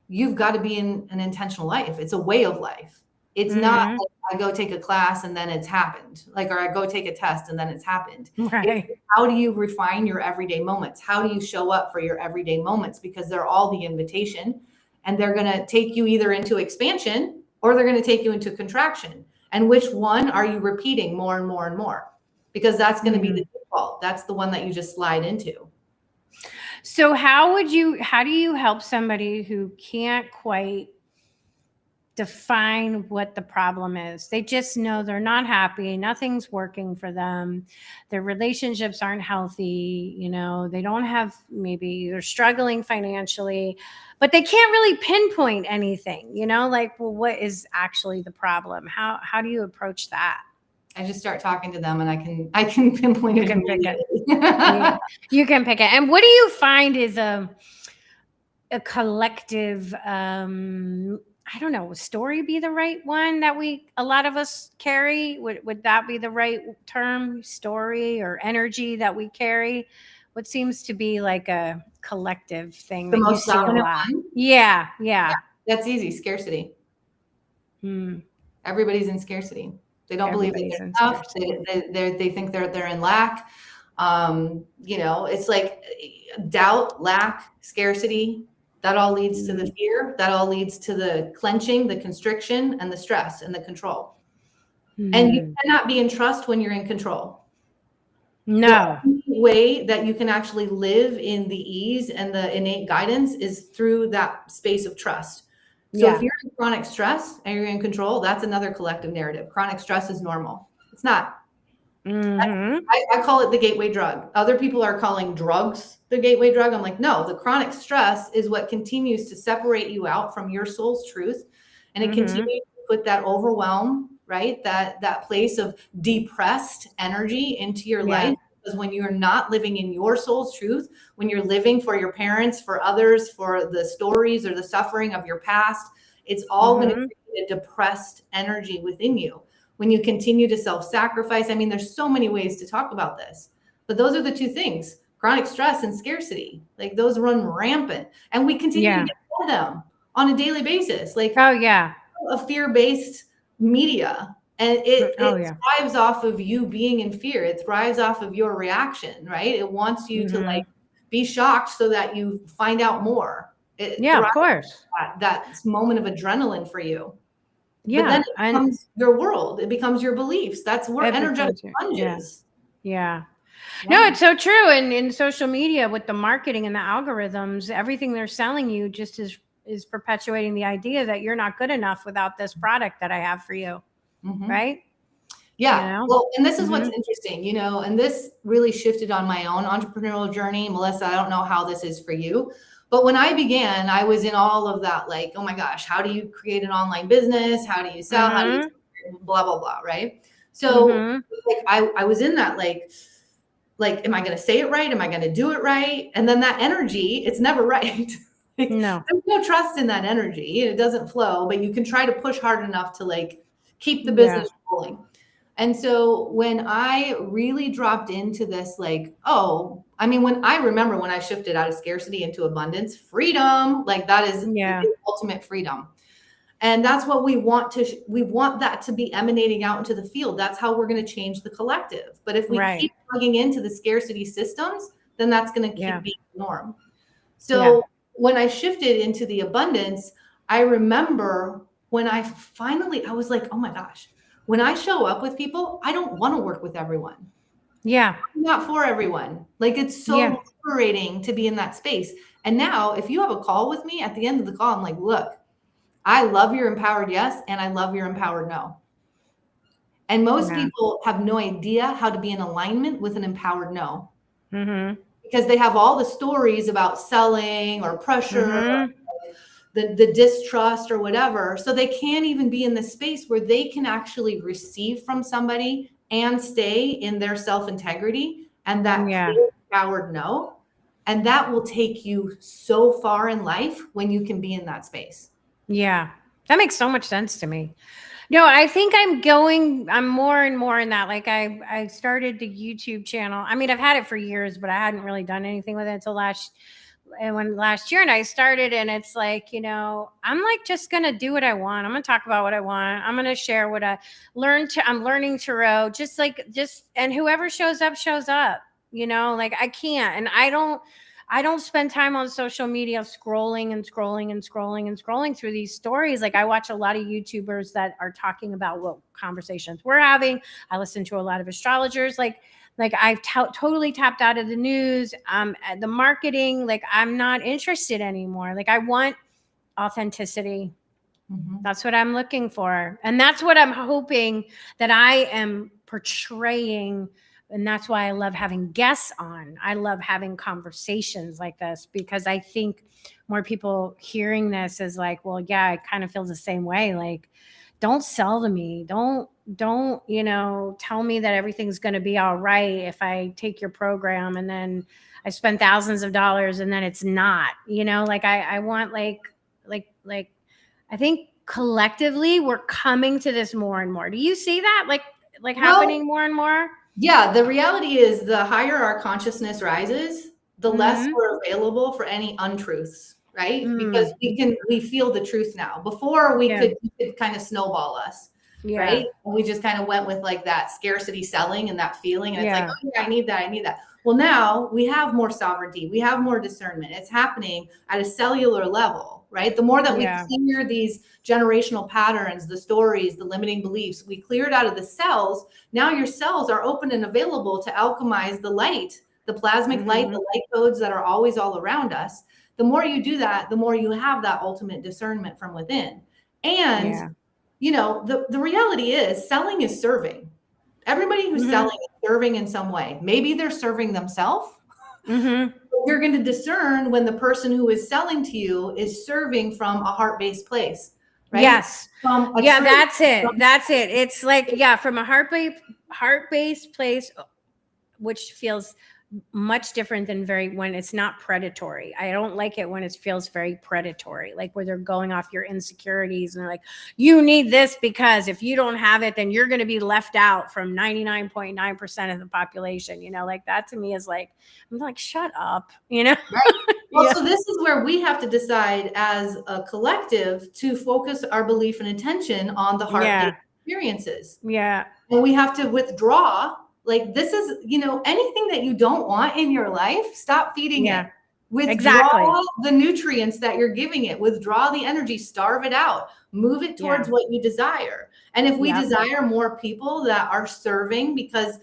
you've got to be in an intentional life. It's a way of life. It's not like I go take a class and then it's happened. Like, or I go take a test and then it's happened. Right. It's how do you refine your everyday moments? How do you show up for your everyday moments? Because they're all the invitation. And they're going to take you either into expansion or they're going to take you into contraction. And which one are you repeating more and more and more? Because that's going to be the default. That's the one that you just slide into. So how do you help somebody who can't quite define what the problem is? They just know they're not happy. Nothing's working for them. Their relationships aren't healthy. They don't have, maybe they're struggling financially, but they can't really pinpoint anything, like, well, what is actually the problem? How do you approach that? I just start talking to them and I can pinpoint You it. can pick it. You can pick it. And what do you find is a collective, I don't know, would story be the right one that a lot of us carry? Would that be the right term, story or energy that we carry? What seems to be like a collective thing The that you most see a dominant lot? one? Yeah. That's easy. Scarcity. Everybody's in scarcity. They don't believe that they're enough. They think they're in lack. It's like doubt, lack, scarcity. That all leads to the fear. That all leads to the clenching, the constriction, and the stress and the control. And you cannot be in trust when you're in control. No. The only way that you can actually live in the ease and the innate guidance is through that space of trust. So if you're in chronic stress and you're in control, that's another collective narrative. Chronic stress is normal. It's not. I call it the gateway drug. Other people are calling drugs the gateway drug. I'm like, no, the chronic stress is what continues to separate you out from your soul's truth. And it continues to put that overwhelm, right? That place of depressed energy into your life. Because when you're not living in your soul's truth, when you're living for your parents, for others, for the stories or the suffering of your past, it's all going to create a depressed energy within you. When you continue to self-sacrifice, I mean, there's so many ways to talk about this, but those are the two things: chronic stress and scarcity. Like those run rampant, and we continue to get them on a daily basis. Like, a fear-based media. And it thrives off of you being in fear. It thrives off of your reaction, right? It wants you to like be shocked so that you find out more. Of course. That moment of adrenaline for you. Yeah. But then it becomes your world. It becomes your beliefs. That's where energetic sponges. Yeah. No, it's so true. And in social media with the marketing and the algorithms, everything they're selling you just is perpetuating the idea that you're not good enough without this product that I have for you. Right? Yeah. Well, and this is what's interesting, and this really shifted on my own entrepreneurial journey. Melissa, I don't know how this is for you, but when I began, I was in all of that, like, oh my gosh, how do you create an online business? How do you sell? How do you blah, blah, blah. Right. So like, I was in that, like, like, am I going to say it right? Am I going to do it right? And then that energy, it's never right. No. There's no trust in that energy. It doesn't flow, but you can try to push hard enough to like keep the business rolling. And so when I really dropped into this, like, oh, I mean, when I shifted out of scarcity into abundance, freedom, like that is the ultimate freedom. And that's what we want that to be emanating out into the field. That's how we're going to change the collective. But if we keep plugging into the scarcity systems, then that's going to keep being the norm. So when I shifted into the abundance, I remember when I was like, oh my gosh, when I show up with people, I don't want to work with everyone. Yeah. I'm not for everyone. Like, it's so liberating to be in that space. And now if you have a call with me, at the end of the call, I'm like, look, I love your empowered yes, and I love your empowered no. And most people have no idea how to be in alignment with an empowered no. Mm-hmm. Because they have all the stories about selling or pressure, the distrust or whatever. So they can't even be in the space where they can actually receive from somebody and stay in their self-integrity and that empowered no. And that will take you so far in life when you can be in that space. Yeah, that makes so much sense to me. No, I think I'm more and more in that. Like I started the YouTube channel. I mean, I've had it for years, but I hadn't really done anything with it until last year. And I started, and it's like, I'm like, just going to do what I want. I'm going to talk about what I want. I'm going to share what I learned. I'm learning tarot, and whoever shows up, like I can't, and I don't spend time on social media scrolling through these stories. Like I watch a lot of YouTubers that are talking about what conversations we're having. I listen to a lot of astrologers. Like I've totally tapped out of the news, the marketing. Like I'm not interested anymore. Like I want authenticity. Mm-hmm. That's what I'm looking for. And that's what I'm hoping that I am portraying. And that's why I love having guests on. I love having conversations like this, because I think more people hearing this is like, well, yeah, I kind of feel the same way. Like, don't sell to me. Don't, tell me that everything's going to be all right if I take your program and then I spend thousands of dollars and then it's not, like I want like, I think collectively we're coming to this more and more. Do you see that? Like happening more and more? Yeah, the reality is the higher our consciousness rises, the less we're available for any untruths, right? Because we feel the truth now. Before we could kind of snowball us, right? And we just kind of went with like that scarcity selling and that feeling. And it's like, oh yeah, I need that. Well, now we have more sovereignty. We have more discernment. It's happening at a cellular level, right? The more that we clear these generational patterns, the stories, the limiting beliefs, we clear it out of the cells. Now your cells are open and available to alchemize the light, the plasmic light, the light codes that are always all around us. The more you do that, the more you have that ultimate discernment from within. And, the reality is selling is serving. Everybody who's selling is serving in some way. Maybe they're serving themselves. You're going to discern when the person who is selling to you is serving from a heart-based place, right? Yes. That's it. It's like, from a heart-based place, which feels much different than when it's not predatory. I don't like it when it feels very predatory, like where they're going off your insecurities and they're like, you need this because if you don't have it, then you're going to be left out from 99.9% of the population. Like that to me is like, I'm like, shut up, Right. Well, so this is where we have to decide as a collective to focus our belief and attention on the heart experiences. Yeah. And we have to withdraw. Like this is, anything that you don't want in your life, stop feeding it. Withdraw the nutrients that you're giving it. Withdraw the energy, starve it out, move it towards what you desire. And if we desire more people that are serving, because,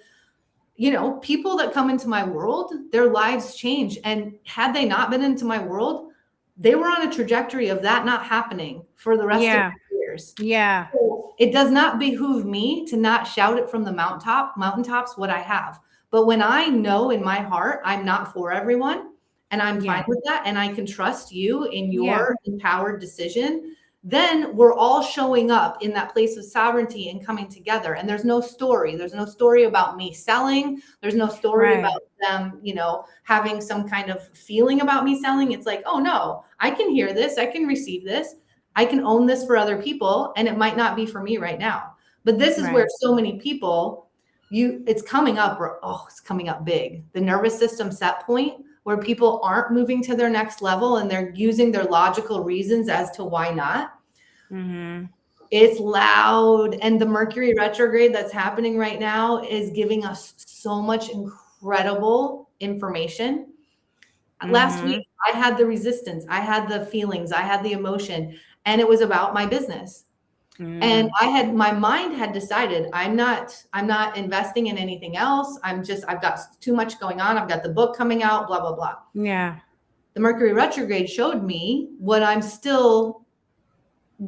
people that come into my world, their lives change. And had they not been into my world, they were on a trajectory of that not happening for the rest of their years. Yeah. So it does not behoove me to not shout it from the mountaintops what I have. But when I know in my heart, I'm not for everyone and I'm fine with that, and I can trust you in your empowered decision, then we're all showing up in that place of sovereignty and coming together. And there's no story. There's no story about me selling. There's no story about them, having some kind of feeling about me selling. It's like, oh no, I can hear this. I can receive this. I can own this for other people. And it might not be for me right now. But this is where so many people, it's coming up big. The nervous system set point, where people aren't moving to their next level and they're using their logical reasons as to why not. Mm-hmm. It's loud. And the Mercury retrograde that's happening right now is giving us so much incredible information. Mm-hmm. Last week, I had the resistance. I had the feelings. I had the emotion. And it was about my business. And my mind had decided I'm not investing in anything else. I've got too much going on. I've got the book coming out, blah, blah, blah. Yeah. The Mercury retrograde showed me what I'm still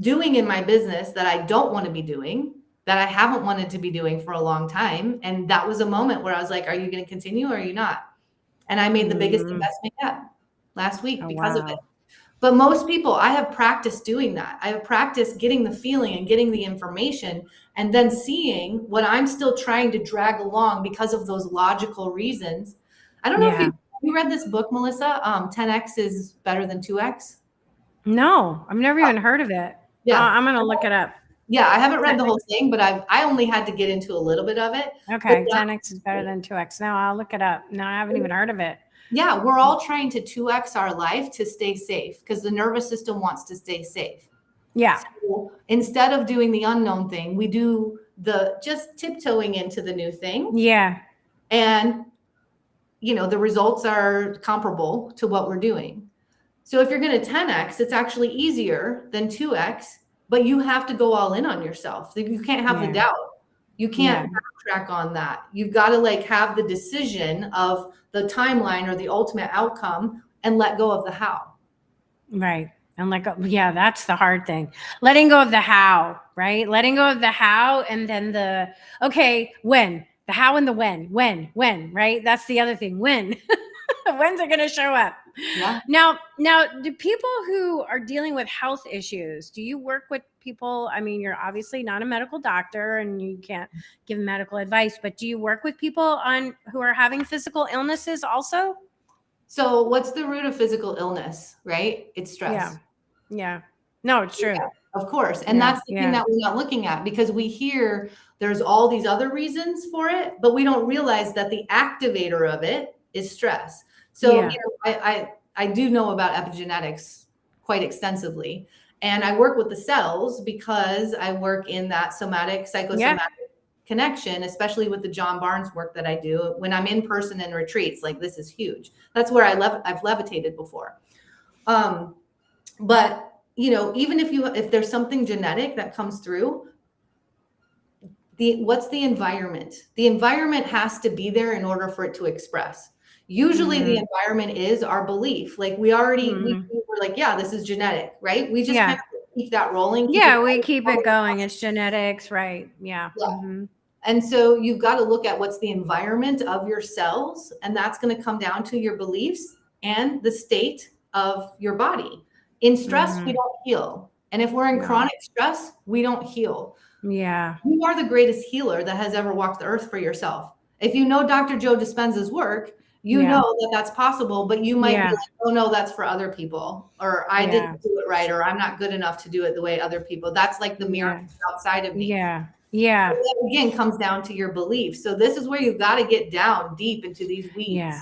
doing in my business that I don't want to be doing, that I haven't wanted to be doing for a long time. And that was a moment where I was like, are you going to continue or are you not? And I made the biggest investment yet last week because of it. But most people, I have practiced doing that. I have practiced getting the feeling and getting the information and then seeing what I'm still trying to drag along because of those logical reasons. I don't know if you read this book, Melissa, 10x is better than 2x. No, I've never even heard of it. Yeah, I'm going to look it up. Yeah, I haven't read the whole thing, but I only had to get into a little bit of it. Okay, 10x is better than 2x. No, I'll look it up. No, I haven't even heard of it. Yeah, we're all trying to 2x our life to stay safe because the nervous system wants to stay safe. Yeah. So instead of doing the unknown thing, we do the just tiptoeing into the new thing. Yeah. And, the results are comparable to what we're doing. So if you're going to 10x, it's actually easier than 2x, but you have to go all in on yourself. You can't have the doubt. You can't backtrack on that. You've got to have the decision of the timeline or the ultimate outcome and let go of the how. Right. And that's the hard thing. Letting go of the how, right? Letting go of the how and then when, the how and the when, right? That's the other thing. When, when's it going to show up? Yeah. Now, do people who are dealing with health issues, do you work with people? I mean, you're obviously not a medical doctor and you can't give medical advice, but do you work with people who are having physical illnesses also? So what's the root of physical illness, right? It's stress. Yeah. No, it's true. Yeah, of course. And that's the thing that we're not looking at because we hear there's all these other reasons for it, but we don't realize that the activator of it is stress. So, I do know about epigenetics quite extensively, and I work with the cells because I work in that psychosomatic connection, especially with the John Barnes work that I do when I'm in person in retreats. This is huge. That's where I've levitated before. But even if there's something genetic that comes through, what's the environment? The environment has to be there in order for it to express. Usually the environment is our belief. We already, we're like, this is genetic, right? We just kind of keep that rolling. We keep it going. It's genetics, right? Yeah. Mm-hmm. And so you've got to look at what's the environment of your cells. And that's going to come down to your beliefs and the state of your body. In stress, we don't heal. And if we're in chronic stress, we don't heal. Yeah. You are the greatest healer that has ever walked the earth for yourself. If you know Dr. Joe Dispenza's work, you know that that's possible, but you might be like, oh no, that's for other people, or I didn't do it right, or I'm not good enough to do it the way other people. That's the mirror outside of me. Yeah. So that again comes down to your beliefs. So this is where you've got to get down deep into these weeds. Yeah.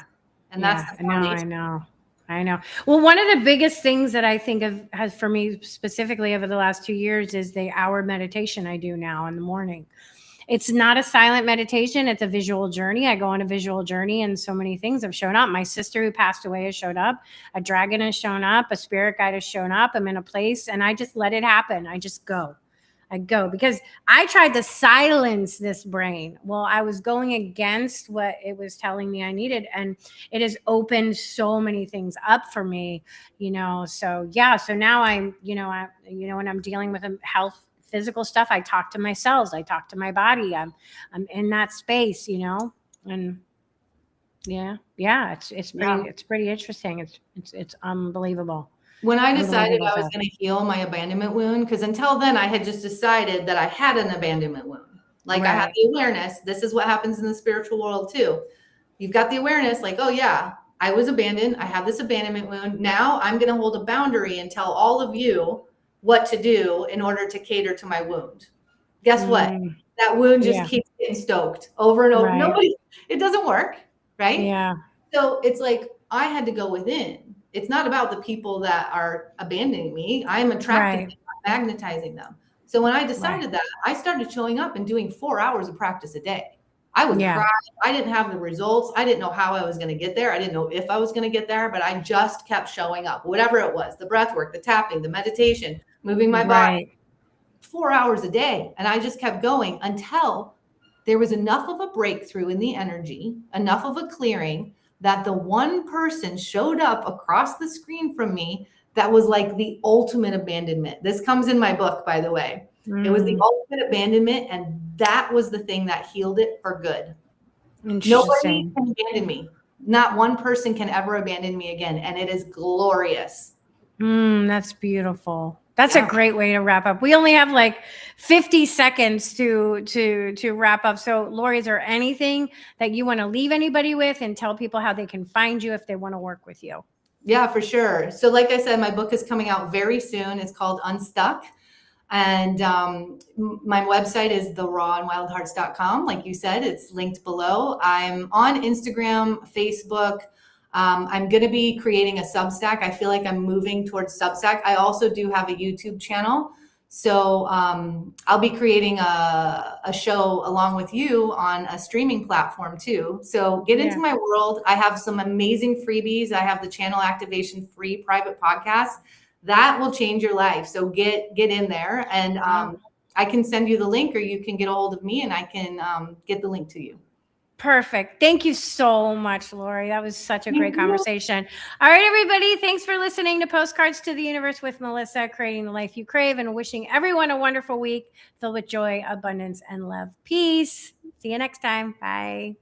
And that's the foundation. I know. Well, one of the biggest things that I think has for me specifically over the last 2 years is the hour meditation I do now in the morning. It's not a silent meditation. It's a visual journey. I go on a visual journey and so many things have shown up. My sister who passed away has showed up. A dragon has shown up. A spirit guide has shown up. I'm in a place and I just let it happen. I just go. I go because I tried to silence this brain. Well, I was going against what it was telling me I needed. And it has opened so many things up for me, So now I'm, when I'm dealing with health, physical stuff, I talk to my cells, I talk to my body. I'm in that space, and it's pretty interesting. It's unbelievable. When I I'm gonna leave decided it I at was that. going to heal my abandonment wound, because until then I had just decided that I had an abandonment wound. Like I had Right. the awareness. This is what happens in the spiritual world too. You've got the awareness, like, oh yeah, I was abandoned. I have this abandonment wound. Now I'm going to hold a boundary and tell all of you what to do in order to cater to my wound. Guess what? Mm, That wound just yeah. keeps getting stoked over and over. Right. It doesn't work, right? Yeah. So it's like I had to go within. It's not about the people that are abandoning me. I'm attracting Right. them, I'm magnetizing them. So when I Right. decided that, I started showing up and doing 4 hours of practice a day. I would Yeah. cry. I didn't have the results. I didn't know how I was going to get there. I didn't know if I was going to get there, but I just kept showing up, whatever it was, the breath work, the tapping, the meditation, moving my body, Right. 4 hours a day. And I just kept going until there was enough of a breakthrough in the energy, enough of a clearing that the one person showed up across the screen from me that was like the ultimate abandonment. This comes in my book, by the way. It was the Mm, ultimate abandonment, and that was the thing that healed it for good. Nobody interesting. can abandon me. Not one person can ever abandon me again, and it is glorious. That's beautiful. That's a Yeah. great way to wrap up. We only have like 50 seconds to wrap up. So, Lori, is there anything that you want to leave anybody with and tell people how they can find you if they want to work with you? Yeah, for sure. So like I said, my book is coming out very soon. It's called Unstuck. And my website is therawandwildhearts.com. Like you said, it's linked below. I'm on Instagram, Facebook. I'm going to be creating a Substack. I feel like I'm moving towards Substack. I also do have a YouTube channel. So I'll be creating a show along with you on a streaming platform too. So get into my world. I have some amazing freebies. I have the channel activation free private podcast that will change your life. So get in there, and I can send you the link, or you can get a hold of me and I can get the link to you. Perfect. Thank you so much, Lori. That was such a Thank great you. conversation. All right, everybody. Thanks for listening to Postcards to the Universe with Melissa, creating the life you crave, and wishing everyone a wonderful week filled with joy, abundance, and love. Peace. See you next time. Bye.